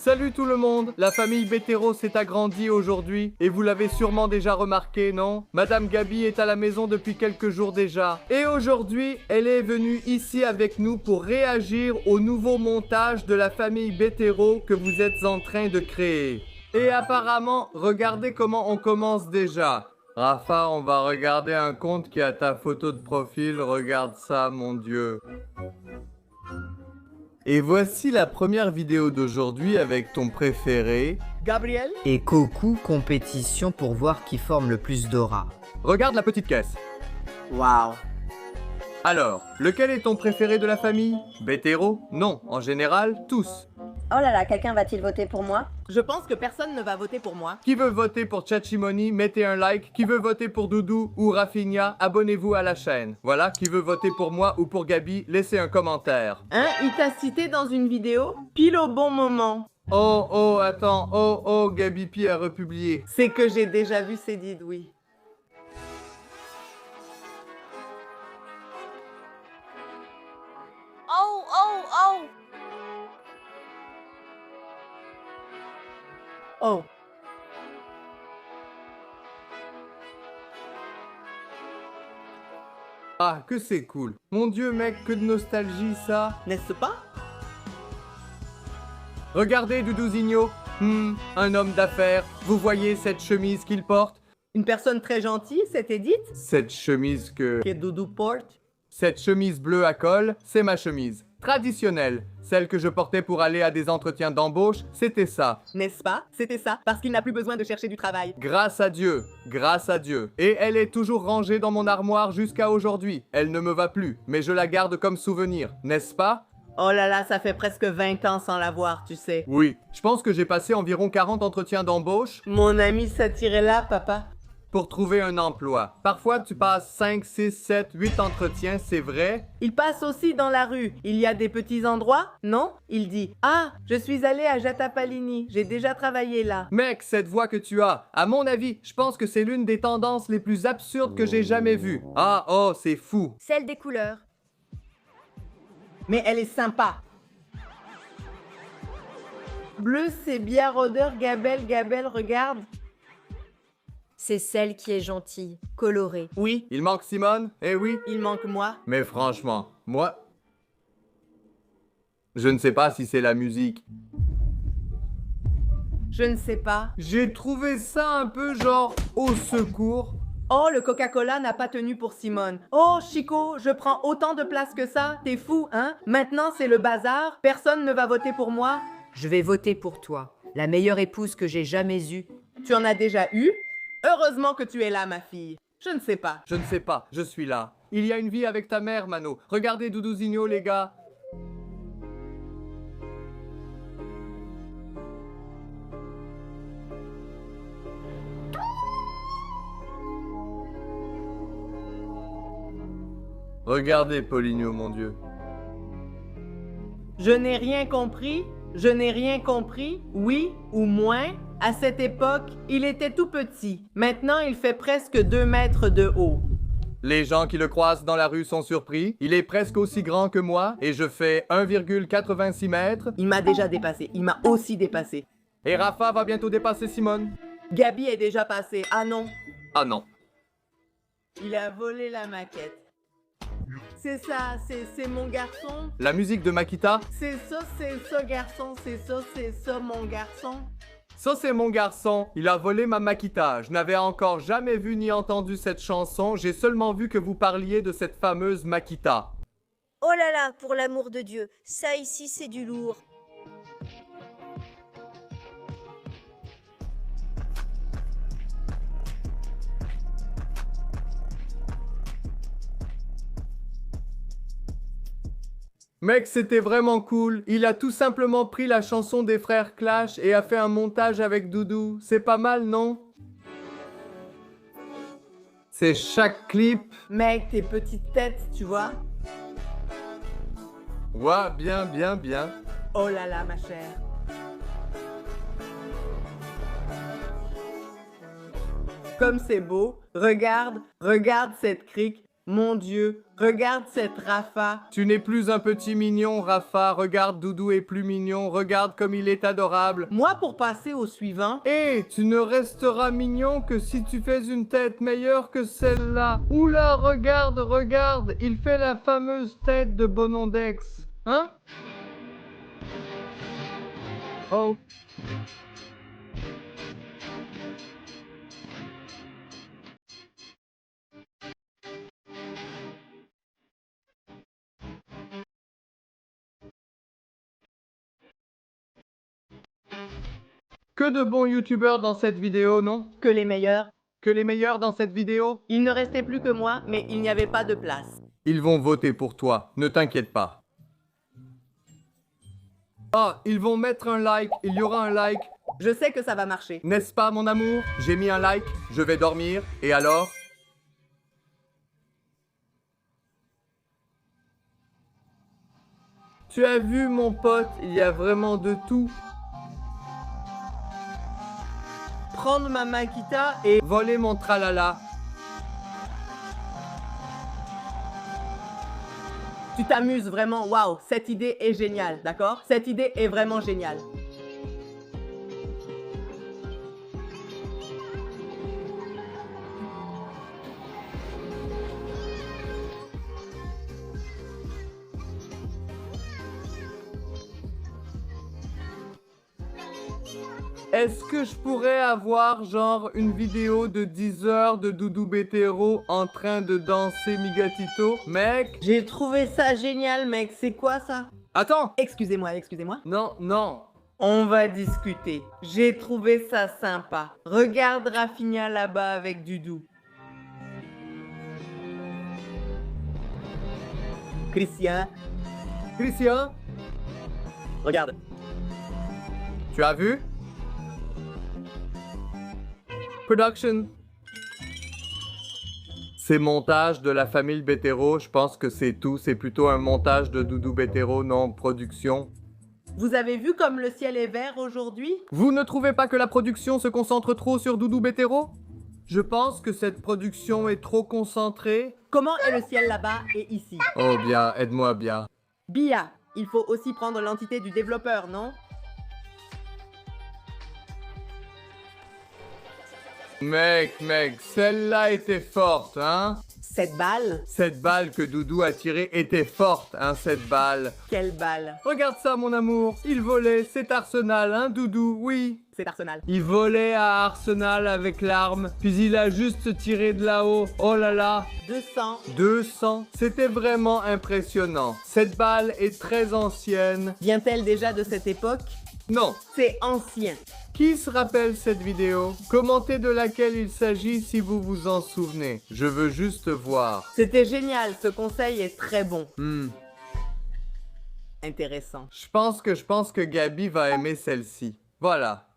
Salut tout le monde, la famille Bétéro s'est agrandie aujourd'hui et vous l'avez sûrement déjà remarqué, non? Madame Gabi est à la maison depuis quelques jours déjà. Et aujourd'hui, elle est venue ici avec nous pour réagir au nouveau montage de la famille Bétéro que vous êtes en train de créer. Et apparemment, regardez comment on commence déjà. Rafa, on va regarder un compte qui a ta photo de profil, regarde ça, mon Dieu. Et voici la première vidéo d'aujourd'hui avec ton préféré. Gabriel? Et Koku, compétition pour voir qui forme le plus d'aura. Regarde la petite caisse. Wow. Alors, lequel est ton préféré de la famille? Bétéro? Non, en général, tous. Oh là là, quelqu'un va-t-il voter pour moi? Je pense que personne ne va voter pour moi. Qui veut voter pour Chachimoni, mettez un like. Qui veut voter pour Doudou ou Rafinha, abonnez-vous à la chaîne. Voilà, qui veut voter pour moi ou pour Gabi, laissez un commentaire. Hein? Il t'a cité dans une vidéo? Pile au bon moment. Oh, attends, Gabi Pi a republié. C'est que j'ai déjà vu ces didouilles. Oh. Ah, que c'est cool. Mon Dieu, mec, que de nostalgie, ça. N'est-ce pas? Regardez Doudouzinho. Un homme d'affaires. Vous voyez cette chemise qu'il porte? Une personne très gentille, c'est Edith? Cette chemise que... Que Doudou porte? Cette chemise bleue à col, c'est ma chemise. Traditionnelle. Celle que je portais pour aller à des entretiens d'embauche, c'était ça. N'est-ce pas? C'était ça, parce qu'il n'a plus besoin de chercher du travail. Grâce à Dieu, grâce à Dieu. Et elle est toujours rangée dans mon armoire jusqu'à aujourd'hui. Elle ne me va plus, mais je la garde comme souvenir, n'est-ce pas? Oh là là, ça fait presque 20 ans sans la voir, tu sais. Oui. Je pense que j'ai passé environ 40 entretiens d'embauche Mon ami s'attirait là, papa. pour trouver un emploi. Parfois, tu passes 5, 6, 7, 8 entretiens, c'est vrai. Il passe aussi dans la rue. Il y a des petits endroits, non? Il dit « Ah, je suis allé à Jatapalini. J'ai déjà travaillé là. Mec, cette voix que tu as, à mon avis, je pense que c'est l'une des tendances les plus absurdes que j'ai jamais vues. Ah, oh, c'est fou. Celle des couleurs. » Mais elle est sympa. Bleu, c'est bien odeur. Gabelle, regarde. C'est celle qui est gentille, colorée. Oui, Il manque Simone? Eh oui. il manque moi. Mais franchement, moi... Je ne sais pas si c'est la musique. Je ne sais pas. J'ai trouvé ça un peu genre au secours. Oh, le Coca-Cola n'a pas tenu pour Simone. Oh, Chico, je prends autant de place que ça. T'es fou, hein? Maintenant, c'est le bazar. Personne ne va voter pour moi. Je vais voter pour toi, la meilleure épouse que j'ai jamais eue. Tu en as déjà eu? Heureusement que tu es là, ma fille. Je ne sais pas. Je ne sais pas, je suis là. Il y a une vie avec ta mère, Mano. Regardez Doudouzinho, les gars. Regardez Paulinho, mon Dieu. Je n'ai rien compris. Je n'ai rien compris. Oui ou moins? À cette époque, il était tout petit. Maintenant, il fait presque 2 mètres de haut. Les gens qui le croisent dans la rue sont surpris. Il est presque aussi grand que moi et je fais 1,86 mètres. Il m'a déjà dépassé. Il m'a aussi dépassé. Et Rafa va bientôt dépasser Simone. Gabi est déjà passé. Ah non. Ah non. Il a volé la maquette. C'est ça, c'est mon garçon. La musique de Makita? C'est ça, garçon. C'est ça, mon garçon. Ça, c'est mon garçon. Il a volé ma Makita. Je n'avais encore jamais vu ni entendu cette chanson. J'ai seulement vu que vous parliez de cette fameuse Makita. Oh là là, pour l'amour de Dieu, ça ici c'est du lourd. Mec, c'était vraiment cool. Il a tout simplement pris la chanson des frères Clash et a fait un montage avec Doudou. C'est pas mal, non? C'est chaque clip. Mec, tes petites têtes, tu vois. Ouais, bien. Oh là là, ma chère. Comme c'est beau. Regarde cette crique. Mon Dieu, regarde cette Rafa. Tu n'es plus un petit mignon, Rafa. Regarde, Doudou est plus mignon. Regarde comme il est adorable. Moi, pour passer au suivant, Et tu ne resteras mignon que si tu fais une tête meilleure que celle-là. Oula, regarde, regarde, il fait la fameuse tête de Bonondex. Hein? Oh. Que de bons youtubeurs dans cette vidéo, non? que les meilleurs. Que les meilleurs dans cette vidéo? Il ne restait plus que moi, mais il n'y avait pas de place. Ils vont voter pour toi, ne t'inquiète pas. Ah, ils vont mettre un like, il y aura un like. Je sais que ça va marcher. N'est-ce pas, mon amour? J'ai mis un like, je vais dormir, et alors? Tu as vu, mon pote, il y a vraiment de tout. Prendre ma Makita et... Voler mon tralala. Tu t'amuses vraiment, waouh, cette idée est géniale, d'accord? Cette idée est vraiment géniale. Est-ce que je pourrais avoir genre une vidéo de 10 heures de Doudou Betero en train de danser Migatito? Mec? J'ai trouvé ça génial, mec, c'est quoi ça? Attends! Excusez-moi, excusez-moi. Non, non. On va discuter. J'ai trouvé ça sympa. Regarde Rafinha là-bas avec Doudou. Christian, Christian? regarde. Tu as vu? Production. C'est montage de la famille Betero, je pense que c'est tout. C'est plutôt un montage de Doudou Betero, non production. Vous avez vu comme le ciel est vert aujourd'hui? Vous ne trouvez pas que la production se concentre trop sur Doudou Betero? Je pense que cette production est trop concentrée. Comment est le ciel là-bas et ici? Oh bien, aide-moi bien. Bia, il faut aussi prendre l'entité du développeur, non? Mec, celle-là était forte, hein? Cette balle? Cette balle que Doudou a tirée était forte, hein, cette balle. Quelle balle? Regarde ça, mon amour. Il volait, c'est Arsenal, hein, Doudou, oui. C'est Arsenal. Il volait à Arsenal avec l'arme, puis il a juste tiré de là-haut. Oh là là. 200. 200. C'était vraiment impressionnant. Cette balle est très ancienne. Vient-elle déjà de cette époque? Non. C'est ancien. Qui se rappelle cette vidéo? Commentez de laquelle il s'agit si vous vous en souvenez. Je veux juste voir. C'était génial, ce conseil est très bon. Intéressant. Je pense que Gabi va aimer celle-ci. Voilà.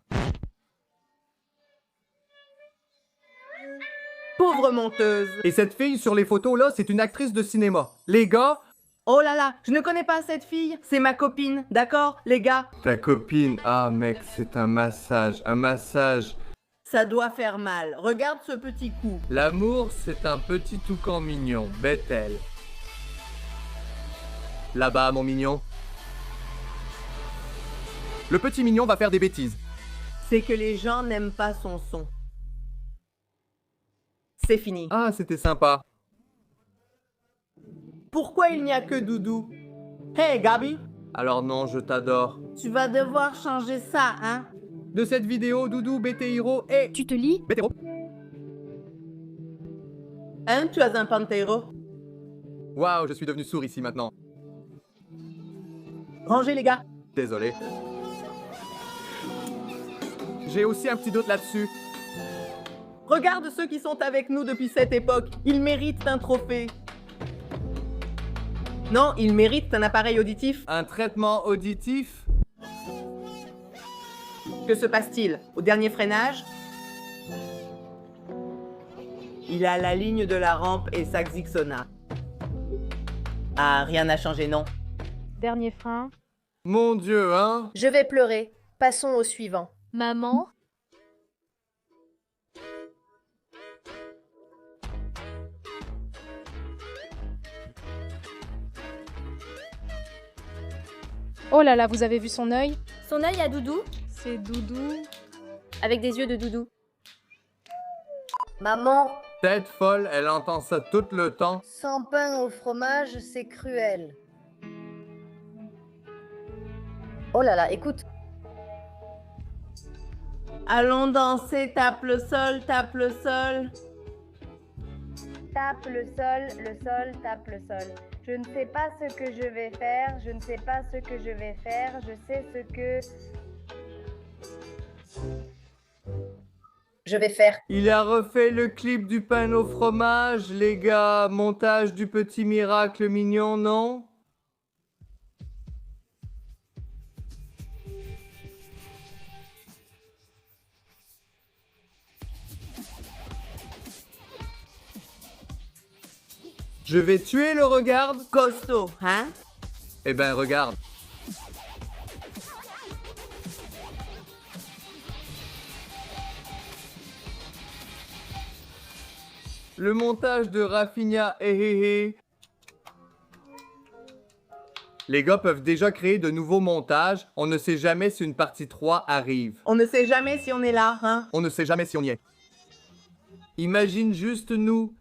Pauvre monteuse. Et cette fille sur les photos là, c'est une actrice de cinéma. Les gars, Oh là là, je ne connais pas cette fille. C'est ma copine, d'accord, les gars? ta copine, ah mec, c'est un massage, Ça doit faire mal. Regarde ce petit coup. L'amour, c'est un petit toucan mignon, Bethel. Là-bas, mon mignon. Le petit mignon va faire des bêtises. C'est que les gens n'aiment pas son son. C'est fini. Ah, c'était sympa. Pourquoi il n'y a que Doudou? Hey, Gabi, Alors non, je t'adore. tu vas devoir changer ça, hein? De cette vidéo, Doudou, Betero et... Tu te lis? Betero. Hein, tu as un pantero? Waouh, je suis devenu sourd ici maintenant. Rangez, les gars. Désolé. J'ai aussi un petit doute là-dessus. Regarde ceux qui sont avec nous depuis cette époque. Ils méritent un trophée. Non, ils méritent un appareil auditif. Un traitement auditif? Que se passe-t-il? Au dernier freinage? Il a la ligne de la rampe et Saxixona. Ah, rien n'a changé, non? Dernier frein. Mon Dieu, hein? Je vais pleurer. Passons au suivant. Maman? Oh là là, vous avez vu son œil? Son œil à Doudou, C'est Doudou. avec des yeux de Doudou. Maman, Tête folle, elle entend ça tout le temps. sans pain au fromage, c'est cruel. Oh là là, écoute, Allons danser, tape le sol, tape le sol. tape le sol, tape le sol. Je ne sais pas ce que je vais faire, je ne sais pas ce que je vais faire, je sais ce que je vais faire. Il a refait le clip du pain au fromage, les gars. Montage du petit miracle mignon, non? Je vais tuer le regarde. Costaud, hein? Eh ben, regarde. Le montage de Rafinha et Héhé. Les gars peuvent déjà créer de nouveaux montages. On ne sait jamais si une partie 3 arrive. On ne sait jamais si on est là, hein? On ne sait jamais si on y est. Imagine juste nous.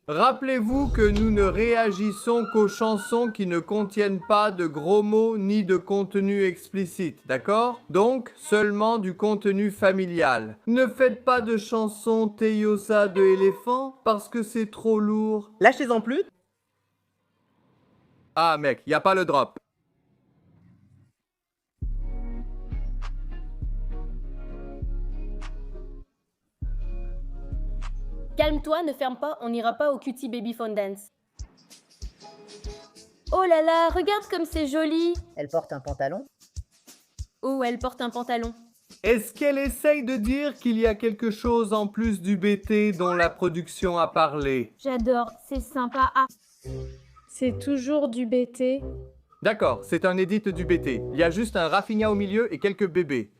Rappelez-vous que nous ne réagissons qu'aux chansons qui ne contiennent pas de gros mots ni de contenu explicite, d'accord? Donc, seulement du contenu familial. Ne faites pas de chansons Teyosa de éléphant parce que c'est trop lourd. Lâchez-en plus. Ah mec, y a pas le drop. Calme-toi, ne ferme pas, on n'ira pas au Cutie Baby Phone Dance. Oh là là, regarde comme c'est joli. Elle porte un pantalon. Oh, elle porte un pantalon. Est-ce qu'elle essaye de dire qu'il y a quelque chose en plus du BT dont la production a parlé? J'adore, c'est sympa. Ah, C'est toujours du BT. D'accord, c'est un edit du BT. Il y a juste un Rafinha au milieu et quelques bébés.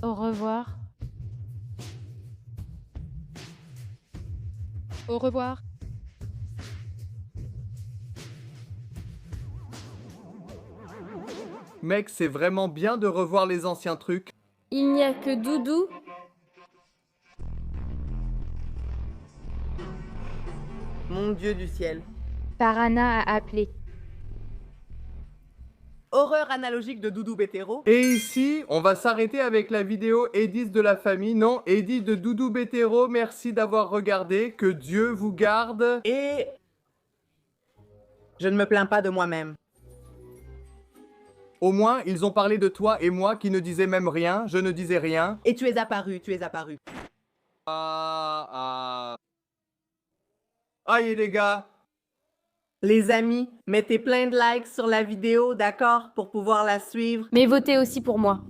Au revoir. Au revoir. Mec, c'est vraiment bien de revoir les anciens trucs. il n'y a que Doudou. Mon Dieu du ciel. Parana a appelé. Horreur analogique de Doudou Bétéro. Et ici, on va s'arrêter avec la vidéo Edith de la famille. Non, Edith de Doudou Bétéro, merci d'avoir regardé. Que Dieu vous garde. Et je ne me plains pas de moi-même. Au moins, ils ont parlé de toi et moi qui ne disaient même rien. Je ne disais rien. Et tu es apparu, tu es apparu. Aïe les gars. Les amis, mettez plein de likes sur la vidéo, d'accord, pour pouvoir la suivre. Mais votez aussi pour moi.